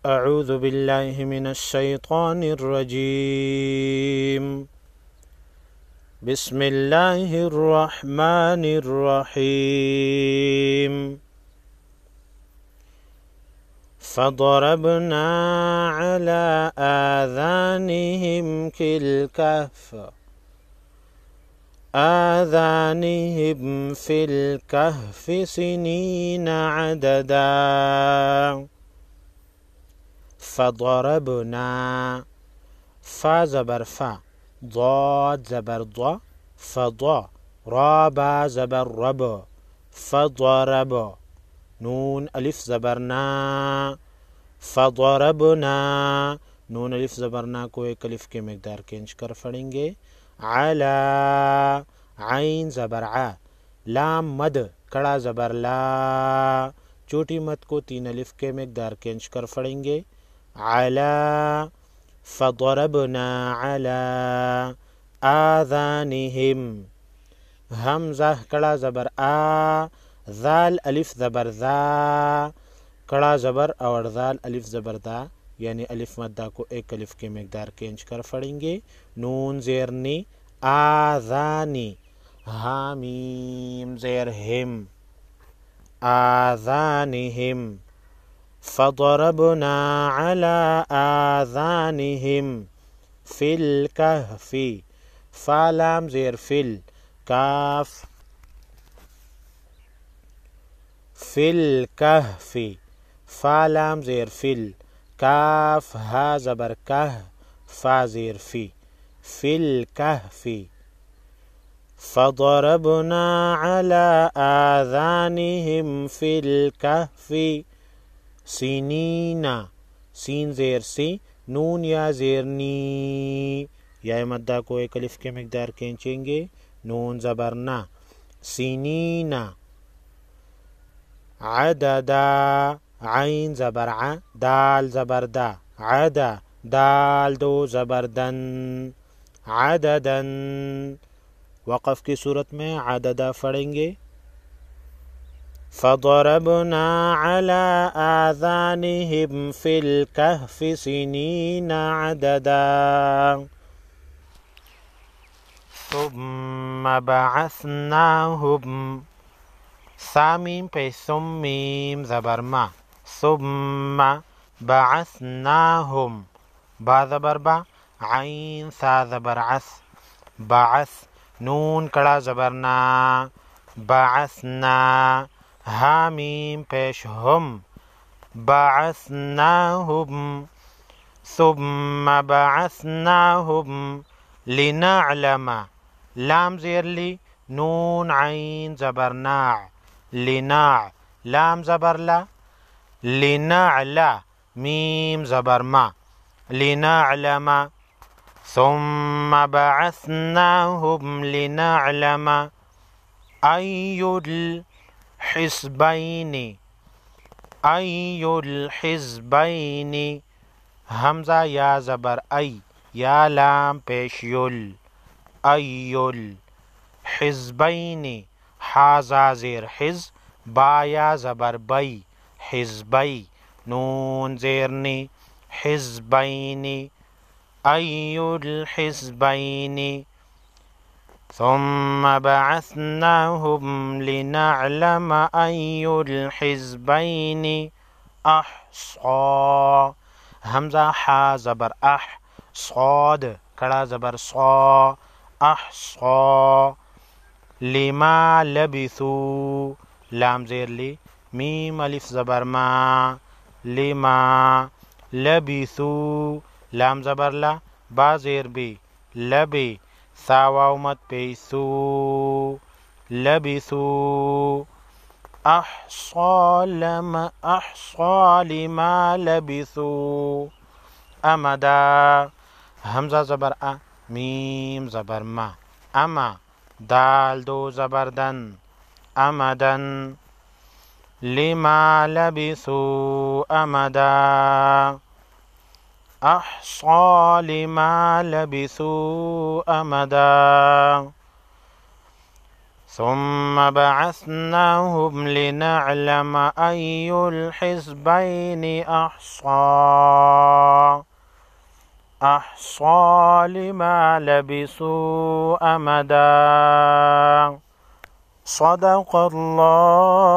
अऊज़ु बिल्लाहि मिनश शैतानिर रजीम। बिस्मिल्लाहिर रहमानिर रहीम। फ़दरबना अला आज़ानिहिम फिल कहफ़ि सिनीना अददा। फ़दरबना फ़ा ज़बर फ़ा, ज़ाद ज़बर ज़ा, फ़ज़ा, राबा ज़बर रब, फ़दरब, नून अलिफ ज़बर ना, फ़दरबना, नून अलिफ ज़बर ना को एक अलिफ के मिक़दार के इंच कर पढ़ेंगे। अला, आइन ज़बर आ, लाम मद, कड़ा ज़बर ला, छोटी मद को तीन अलिफ के मिक़दार के इंच कर पढ़ेंगे। अला, फ़दरबना अला आज़ानिहिम, हमज़ा कड़ा ज़बर आ, ज़ाल अलिफ ज़बर ज़ा, कड़ा ज़बर और ज़ाल अलिफ ज़बर दा, यानी अलिफ मद्दा को एक अलिफ के मिक़दार के इंच कर पढ़ेंगे। नून ज़ेरनी आज़ानी, हामीम ज़ेर हिम, आज़ानिहिम। फ़दरबना अला आज़ानिहिम फिल कहफ़ि, फ़ा लाम ज़ेर फिल, काफ, फिल कहफ़ि, फ़ा लाम ज़ेर फिल, काफ हा ज़बर कह, फ़ा ज़ेर फ़ी, फिल कहफ़ि। फ़दरबना अला आज़ानिहिम फिल कहफ़ि सिनीना, सीन ज़ेर सी, नून या ज़ेर नी, या मद्दा को एक अलिफ के मिक़दार खींचेंगे। नून ज़बर ना, सिनीना। अददा, आइन ज़बर आ, दाल ज़बर दा, अदा, दाल दो ज़बर दन, अददन। वक़फ़ की सूरत में अददा पढ़ेंगे। फ़दरबना अला आज़ानिहिम फिल कहफ़ि सिनीना अददा। सुम्मा बअसनाहुम, सामीम पे सुम्मीम ज़बर मा, सुम्मा बअसनाहुम, बा ज़बर बा, आइन सा ज़बर अस, बअस, नून कड़ा ज़बर ना, बअसना, हामीम पेश हम, बअसनाहुम, सुम्मा बअसनाहुम लिनअलमा, लाम ज़ेर ली, नून आइन ज़बर ना, लिना, लाम ज़बर ला, लिनअला, मीम ज़बर मा, लिनअलमा। सुम्मा बअसनाहुम लिनअलमा अय्युल हिज़्बैनि, अय्युल हिज़्बैनि, हमज़ा या ज़बर ऐ, या लाम पेश युल, अय्युल हिज़्बैनि, हाज़ा ज़ेर हिज़, बाया ज़बर बै, हिज़्बै, नून ज़ेरनी, हिज़्बैनि, अय्युल हिज़्बैनि। सुम्मा बअसनाहुम लिनअलमा अय्युल हिज़्बैनि अहसा, हमज़ा हा ज़बर अह, सौद कड़ा ज़बर सौ, अहसा, लिमा लबिसू, लाम ज़ेर ली, मीम अलिफ ज़बर मा, लिमा लबिसू, लाम ज़बर ला, बा ज़ेर बी, लबी, सावाव मत पेसू, लबिसू। अहसा लिमा लबिसू अमदा, हमज़ा ज़बर आ, मीम ज़बर मा, अमा, दाल दो ज़बर दन, अमदन, लिमा लबिसू अमदा, अहसा लिमा लबिसू अमदा। ثم بعثناهم لنعلم أي الحزبين أحصى لما لبثوا أمدا. صدق الله